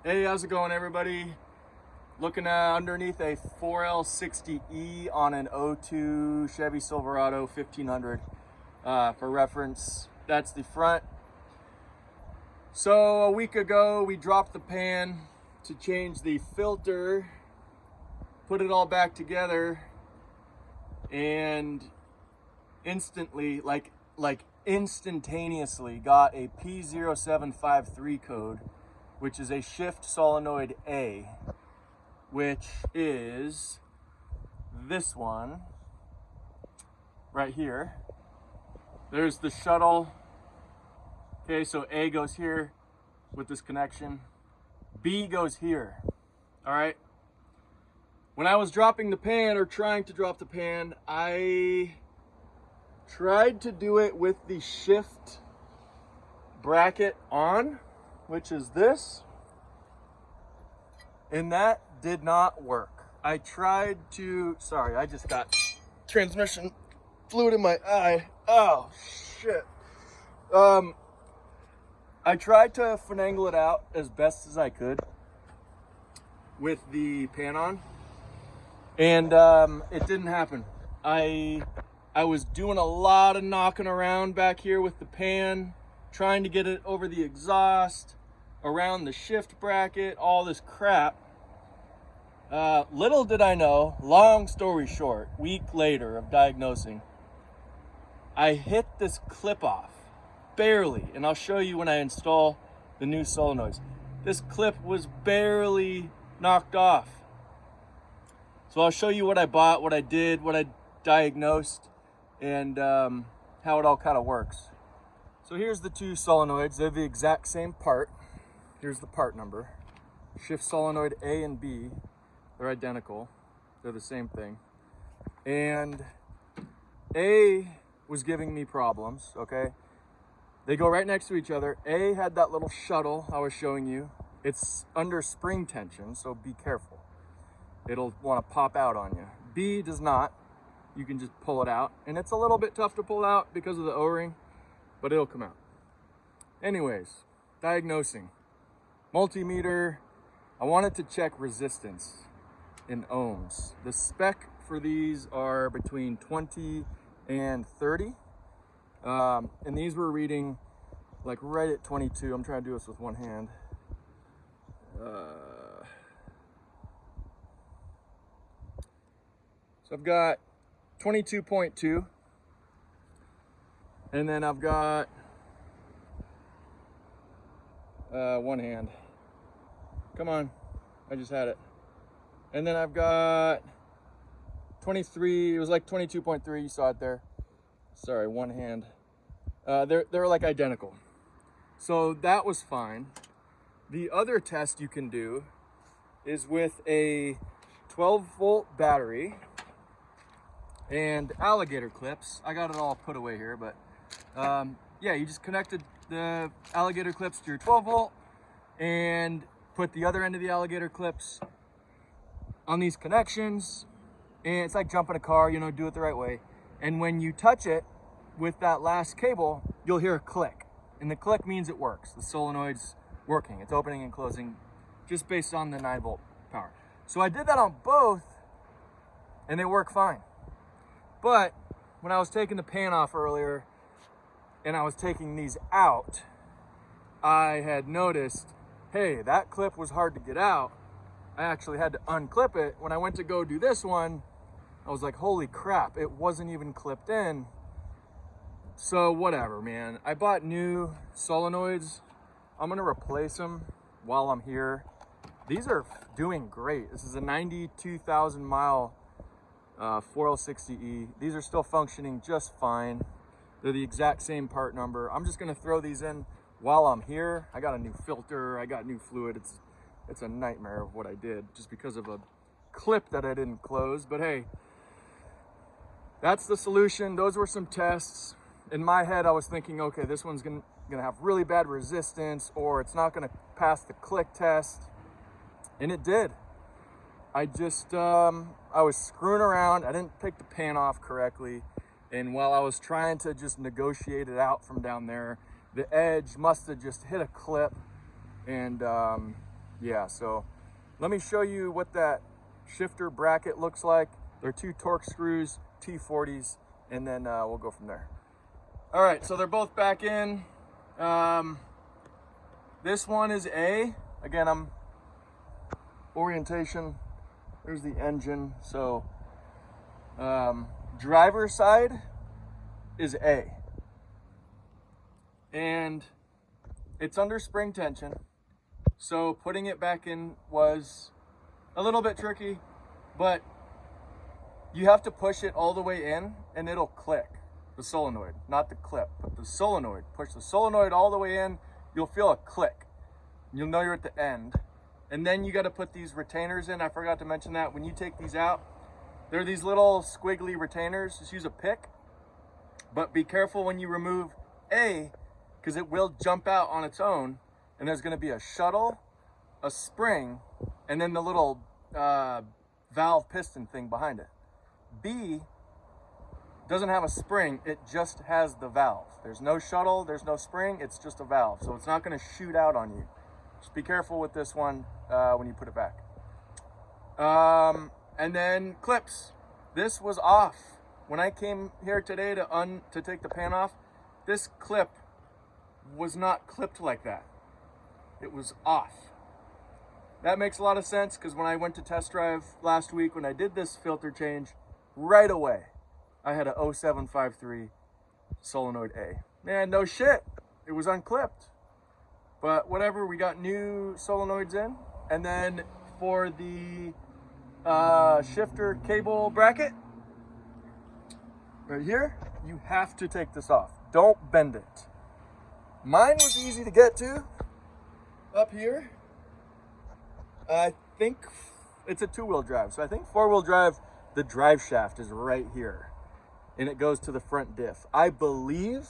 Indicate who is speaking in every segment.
Speaker 1: Hey, how's it going, everybody? Looking underneath a 4L60E on an '02 Chevy Silverado 1500. For reference, that's the front. So a week ago, we dropped the pan to change the filter, put it all back together, and instantly, like instantaneously, got a P0753 code, which is a shift solenoid A, which is this one right here. There's the shuttle. Okay, so A goes here with this connection. B goes here. All right. When I was dropping the pan, or trying to drop the pan, I tried to do it with the shift bracket on, which is this, and that did not work. I tried to, sorry, I just got transmission fluid in my eye. Oh, shit. I tried to finagle it out as best as I could with the pan on, and it didn't happen. I was doing a lot of knocking around back here with the pan, trying to get it over the exhaust, around the shift bracket, all this crap. Little did I know, long story short, week later of diagnosing, I hit this clip off, barely, and I'll show you when I install the new solenoids. This clip was barely knocked off. So I'll show you what I bought, what I did, what I diagnosed, and how it all kind of works. So here's the two solenoids. They're the exact same part. Here's the part number. Shift solenoid A and B, they're identical. They're the same thing. And A was giving me problems, okay? They go right next to each other. A had that little shuttle I was showing you. It's under spring tension, so be careful. It'll want to pop out on you. B does not. You can just pull it out. And it's a little bit tough to pull out because of the O-ring, but it'll come out. Anyways, diagnosing. Multimeter, I wanted to check resistance in ohms. The spec for these are between 20 and 30. And these were reading like right at 22. I'm trying to do this with one hand. So I've got 22.2, and then I've got one hand. Come on, I just had it. And then I've got 23. It was like 22.3. You saw it there. Sorry, one hand. They're like identical. So that was fine. The other test you can do is with a 12-volt battery and alligator clips. I got it all put away here, but yeah, you just connected the alligator clips to your 12-volt and put the other end of the alligator clips on these connections, and it's like jumping a car, you know, do it the right way. And when you touch it with that last cable, you'll hear a click, and the click means it works. The solenoid's working. It's opening and closing just based on the 9-volt power. So I did that on both, and they work fine. But when I was taking the pan off earlier and I was taking these out, I had noticed, hey, that clip was hard to get out. I actually had to unclip it. When I went to go do this one, I was like, holy crap, it wasn't even clipped in. So whatever, man. I bought new solenoids. I'm gonna replace them while I'm here. These are doing great. This is a 92,000 mile 4L60E. These are still functioning just fine. They're the exact same part number. I'm just gonna throw these in while I'm here. I got a new filter, I got new fluid. It's a nightmare of what I did just because of a clip that I didn't close. But hey, that's the solution. Those were some tests. In my head, I was thinking, okay, this one's gonna have really bad resistance, or it's not gonna pass the click test. And it did. I just, I was screwing around. I didn't take the pan off correctly. And while I was trying to just negotiate it out from down there, the edge must have just hit a clip, and Yeah, so let me show you what that shifter bracket looks like. They're 2 torque screws, T40s, and then we'll go from there. All right, so they're both back in. This one is A. Again, I'm orientation. There's the engine. So driver's side is A. And it's under spring tension. So putting it back in was a little bit tricky, but you have to push it all the way in and it'll click. The solenoid, not the clip, but the solenoid. Push the solenoid all the way in, you'll feel a click. You'll know you're at the end. And then you got to put these retainers in. I forgot to mention that. When you take these out, they're these little squiggly retainers. Just use a pick. But be careful when you remove A, because it will jump out on its own. And there's going to be a shuttle, a spring, and then the little valve piston thing behind it. B doesn't have a spring, it just has the valve. There's no shuttle, there's no spring, it's just a valve. So it's not going to shoot out on you. Just be careful with this one when you put it back. And then clips. This was off. When I came here today to take the pan off, this clip was not clipped like that. It was off. That makes a lot of sense because when I went to test drive last week, when I did this filter change, right away, I had a 0753 Solenoid A. Man, no shit. It was unclipped. But whatever, we got new solenoids in. And then for the shifter cable bracket, right here, you have to take this off. Don't bend it. Mine was easy to get to. Up here, I think it's a 2-wheel drive. So I think 4-wheel drive, the drive shaft is right here. And it goes to the front diff. I believe,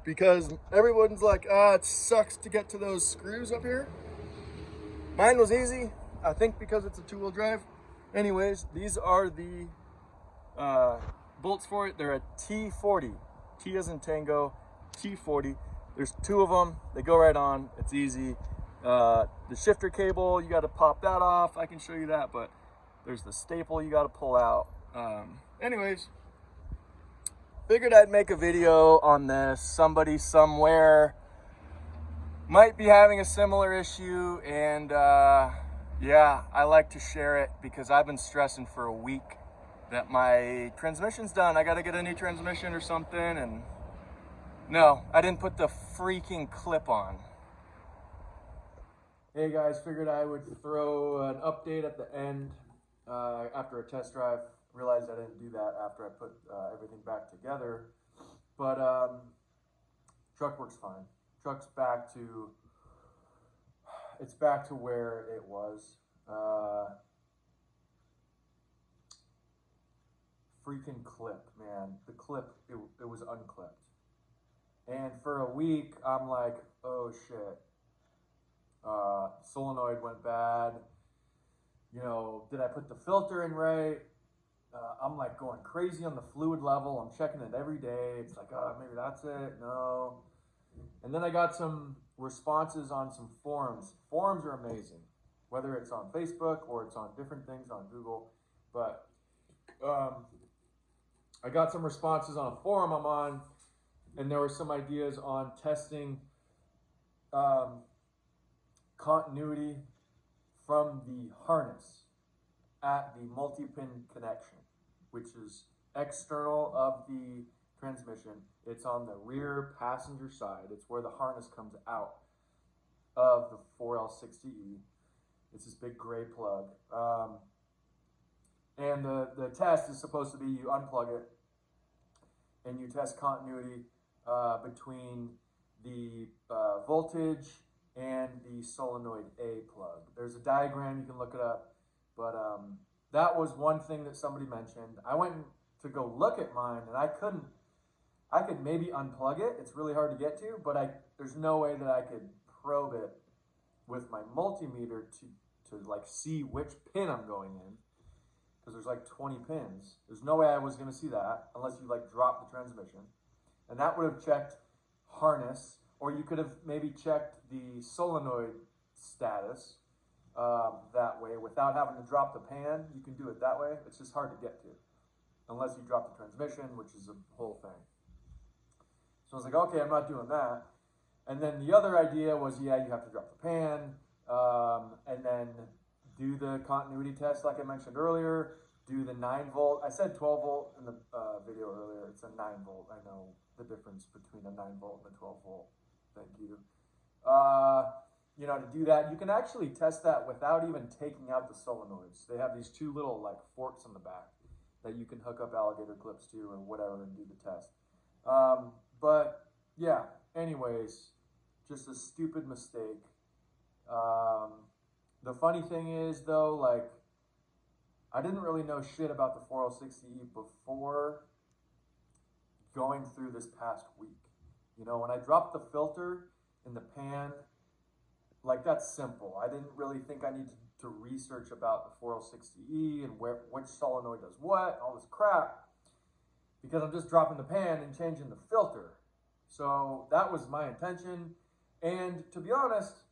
Speaker 1: because everyone's like, it sucks to get to those screws up here. Mine was easy, I think because it's a 2-wheel drive. Anyways, these are the bolts for it. They're a T40. T as in Tango, T40. There's 2 of them. They go right on. It's easy. The shifter cable, you got to pop that off. I can show you that, but there's the staple you got to pull out. Anyways, figured I'd make a video on this. Somebody somewhere might be having a similar issue, and yeah, I like to share it because I've been stressing for a week that my transmission's done. I got to get a new transmission or something, and no, I didn't put the freaking clip on. Hey guys, figured I would throw an update at the end after a test drive. Realized I didn't do that after I put everything back together, but truck works fine. Truck's back to, it's back to where it was. Freaking clip, man. The clip, it was unclipped. And for a week, I'm like, oh shit. Solenoid went bad. You know, did I put the filter in right? I'm like going crazy on the fluid level. I'm checking it every day. It's like, maybe that's it. No. And then I got some responses on some forums. Forums are amazing, whether it's on Facebook or it's on different things on Google. But I got some responses on a forum I'm on, and there were some ideas on testing continuity from the harness at the multi-pin connection, which is external of the transmission. It's on the rear passenger side. It's where the harness comes out of the 4L60E. It's this big gray plug. And the test is supposed to be you unplug it and you test continuity between the voltage and the solenoid A plug. There's a diagram, you can look it up, but that was one thing that somebody mentioned. I went to go look at mine and I couldn't. I could maybe unplug it. It's really hard to get to, but there's no way that I could probe it with my multimeter to like see which pin I'm going in, because there's like 20 pins. There's no way I was going to see that unless you like drop the transmission, and that would have checked harness, or you could have maybe checked the solenoid status. that way without having to drop the pan. You can do it that way. It's just hard to get to unless you drop the transmission, which is a whole thing. So I was like, okay, I'm not doing that. And then the other idea was, yeah, you have to drop the pan, and then do the continuity test like I mentioned earlier, do the 9-volt. I said 12-volt in the video earlier. It's a 9-volt. I know the difference between a 9-volt and a 12-volt. Thank you. You know, to do that, you can actually test that without even taking out the solenoids. They have these two little like forks on the back that you can hook up alligator clips to or whatever and do the test. But yeah, anyways, just a stupid mistake. The funny thing is though, like, I didn't really know shit about the 4060E before going through this past week. You know, when I dropped the filter in the pan, like, that's simple. I didn't really think I needed to research about the 4060E and which solenoid does what, all this crap, because I'm just dropping the pan and changing the filter. So that was my intention. And to be honest,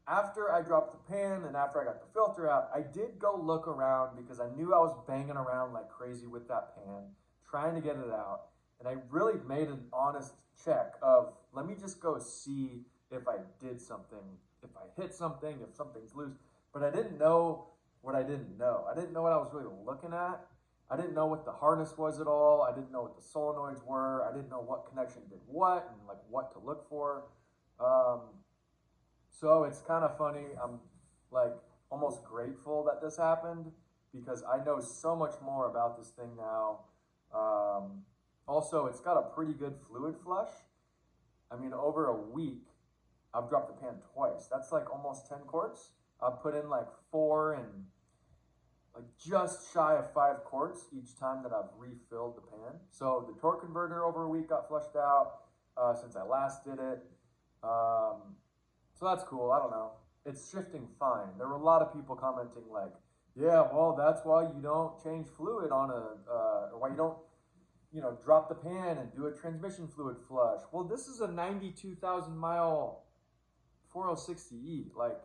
Speaker 1: after I dropped the pan and after I got the filter out, I did go look around because I knew I was banging around like crazy with that pan, trying to get it out. And I really made an honest check of, let me just go see if I did something, if I hit something, if something's loose. But I didn't know what I didn't know. I didn't know what I was really looking at. I didn't know what the harness was at all. I didn't know what the solenoids were. I didn't know what connection did what and like what to look for. So it's kind of funny. I'm like almost grateful that this happened because I know so much more about this thing now. Also, it's got a pretty good fluid flush. I mean, over a week, I've dropped the pan twice. That's like almost 10 quarts. I've put in like 4 and like just shy of 5 quarts each time that I've refilled the pan. So the torque converter over a week got flushed out since I last did it. So that's cool. I don't know. It's shifting fine. There were a lot of people commenting like, yeah, well, that's why you don't change fluid on or why you don't, you know, drop the pan and do a transmission fluid flush. Well, this is a 92,000 mile 4060E. Like,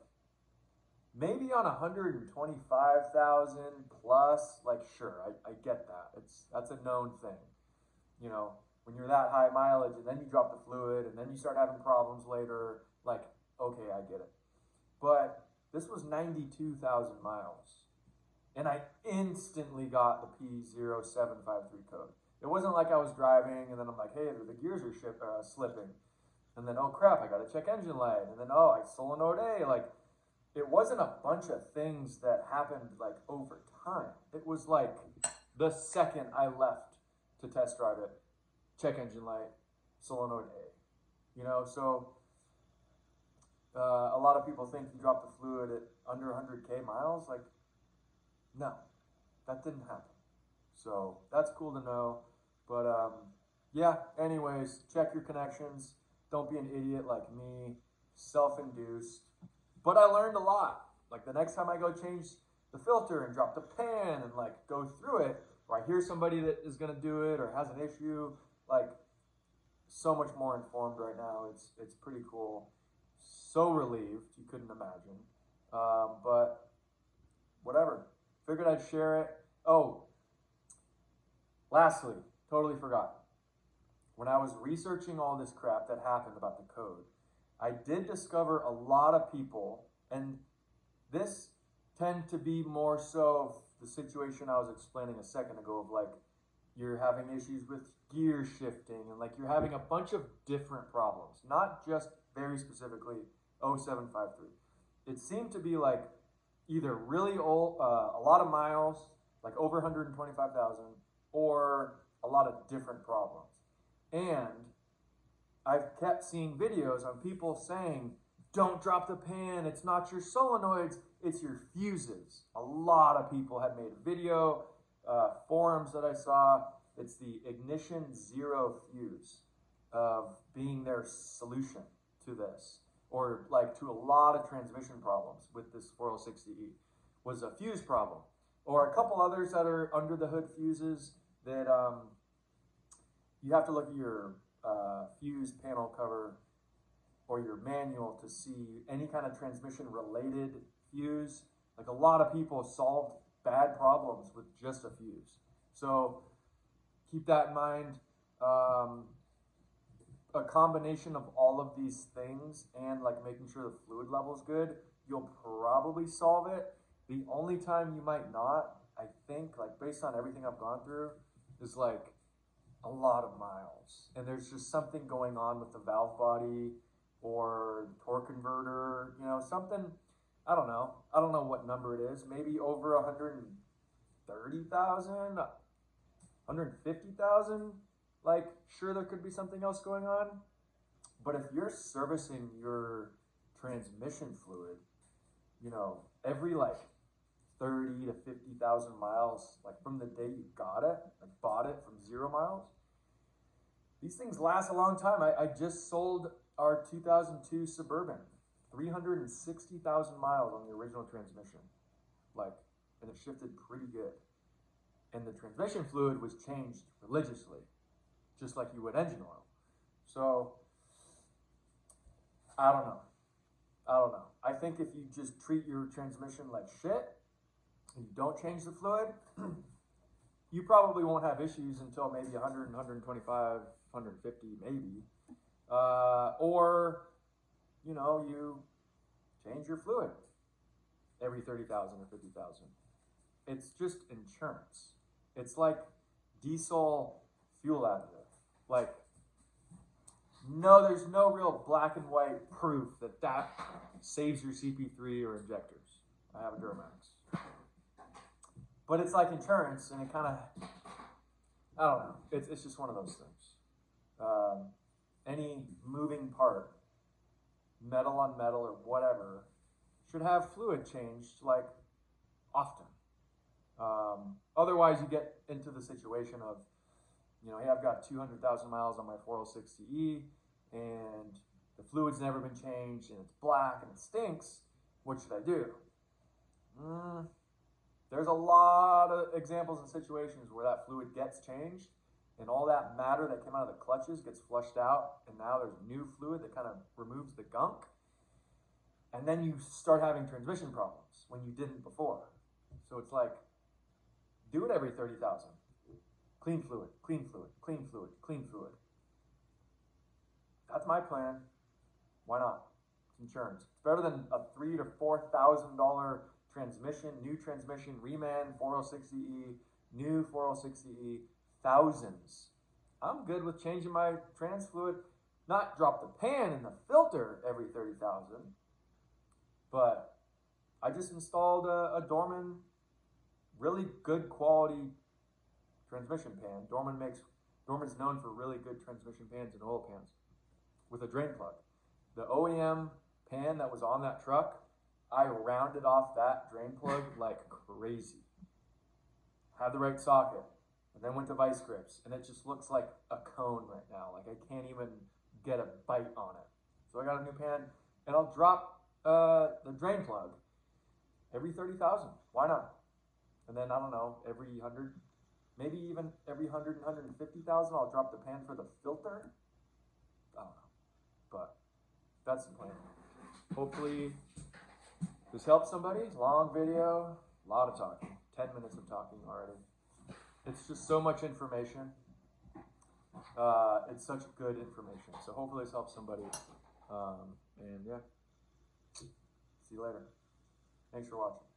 Speaker 1: maybe on 125,000 plus, like, sure, I get that. That's a known thing. You know, when you're that high mileage and then you drop the fluid and then you start having problems later, like, okay, I get it. But this was 92,000 miles. And I instantly got the P0753 code. It wasn't like I was driving and then I'm like, hey, the gears are slipping. And then, oh crap, I got to check engine light. And then, oh, I solenoid A. Like, it wasn't a bunch of things that happened like over time. It was like the second I left to test drive it, check engine light, solenoid A. You know, so a lot of people think you drop the fluid at under 100K miles. Like, no, that didn't happen. So that's cool to know. But yeah, anyways, check your connections. Don't be an idiot like me, self-induced. But I learned a lot. Like, the next time I go change the filter and drop the pan and like go through it, or I hear somebody that is gonna do it or has an issue, like, so much more informed right now. It's pretty cool. So relieved, you couldn't imagine. But whatever. Figured I'd share it. Oh, lastly, totally forgot. When I was researching all this crap that happened about the code, I did discover a lot of people, and this tend to be more so the situation I was explaining a second ago of like, you're having issues with gear shifting and like you're having a bunch of different problems, not just very specifically 0753. It seemed to be like either really old, a lot of miles, like over 125,000, or a lot of different problems. And I've kept seeing videos on people saying, don't drop the pan, it's not your solenoids, it's your fuses. A lot of people have made a video, forums that I saw, it's the ignition zero fuse of being their solution to this, or like to a lot of transmission problems with this 4060E, was a fuse problem. Or a couple others that are under the hood fuses that you have to look at your fuse panel cover or your manual to see any kind of transmission related fuse. Like a lot of people solved bad problems with just a fuse. So keep that in mind. A combination of all of these things and like making sure the fluid level is good, you'll probably solve it. The only time you might not, I think, like based on everything I've gone through, is like a lot of miles. And there's just something going on with the valve body or the torque converter, you know, something, I don't know. I don't know what number it is. Maybe over 130,000, 150,000. Like, sure, there could be something else going on. But if you're servicing your transmission fluid, you know, every like 30 to 50,000 miles, like from the day you got it, like bought it from 0 miles, these things last a long time. I just sold our 2002 Suburban, 360,000 miles on the original transmission, like, and it shifted pretty good. And the transmission fluid was changed religiously, just like you would engine oil. So, I don't know. I think if you just treat your transmission like shit, and you don't change the fluid, you probably won't have issues until maybe 100, 125, 150 maybe. Or, you know, you change your fluid every 30,000 or 50,000. It's just insurance. It's like diesel fuel additive. Like, no, there's no real black and white proof that that saves your CP3 or injectors. I have a Duramax. But it's like insurance, and it kind of, I don't know. It's just one of those things. Any moving part, metal on metal or whatever, should have fluid changed like often. Otherwise, you get into the situation of, you know, hey, I've got 200,000 miles on my 406CE, and the fluid's never been changed, and it's black and it stinks. What should I do? There's a lot of examples and situations where that fluid gets changed, and all that matter that came out of the clutches gets flushed out, and now there's new fluid that kind of removes the gunk, and then you start having transmission problems when you didn't before. So it's like, do it every 30,000. Clean fluid, clean fluid, clean fluid, clean fluid. That's my plan. Why not? It's insurance. It's better than a $3,000 to $4,000 transmission, new transmission, reman, 406CE, new 406CE, thousands. I'm good with changing my trans fluid, not drop the pan in the filter every 30,000, but I just installed a Dorman, really good quality transmission pan. Dorman's known for really good transmission pans and oil pans with a drain plug. The OEM pan that was on that truck, I rounded off that drain plug like crazy. Had the right socket, and then went to vice grips, and it just looks like a cone right now. Like I can't even get a bite on it. So I got a new pan, and I'll drop the drain plug every 30,000. Why not? And then, I don't know, every 100, maybe even every 100 and 150,000, I'll drop the pan for the filter. I don't know, but that's the plan. Hopefully this helps somebody. Long video, a lot of talking, 10 minutes of talking already. It's just so much information. It's such good information. So hopefully this helps somebody. And yeah, see you later. Thanks for watching.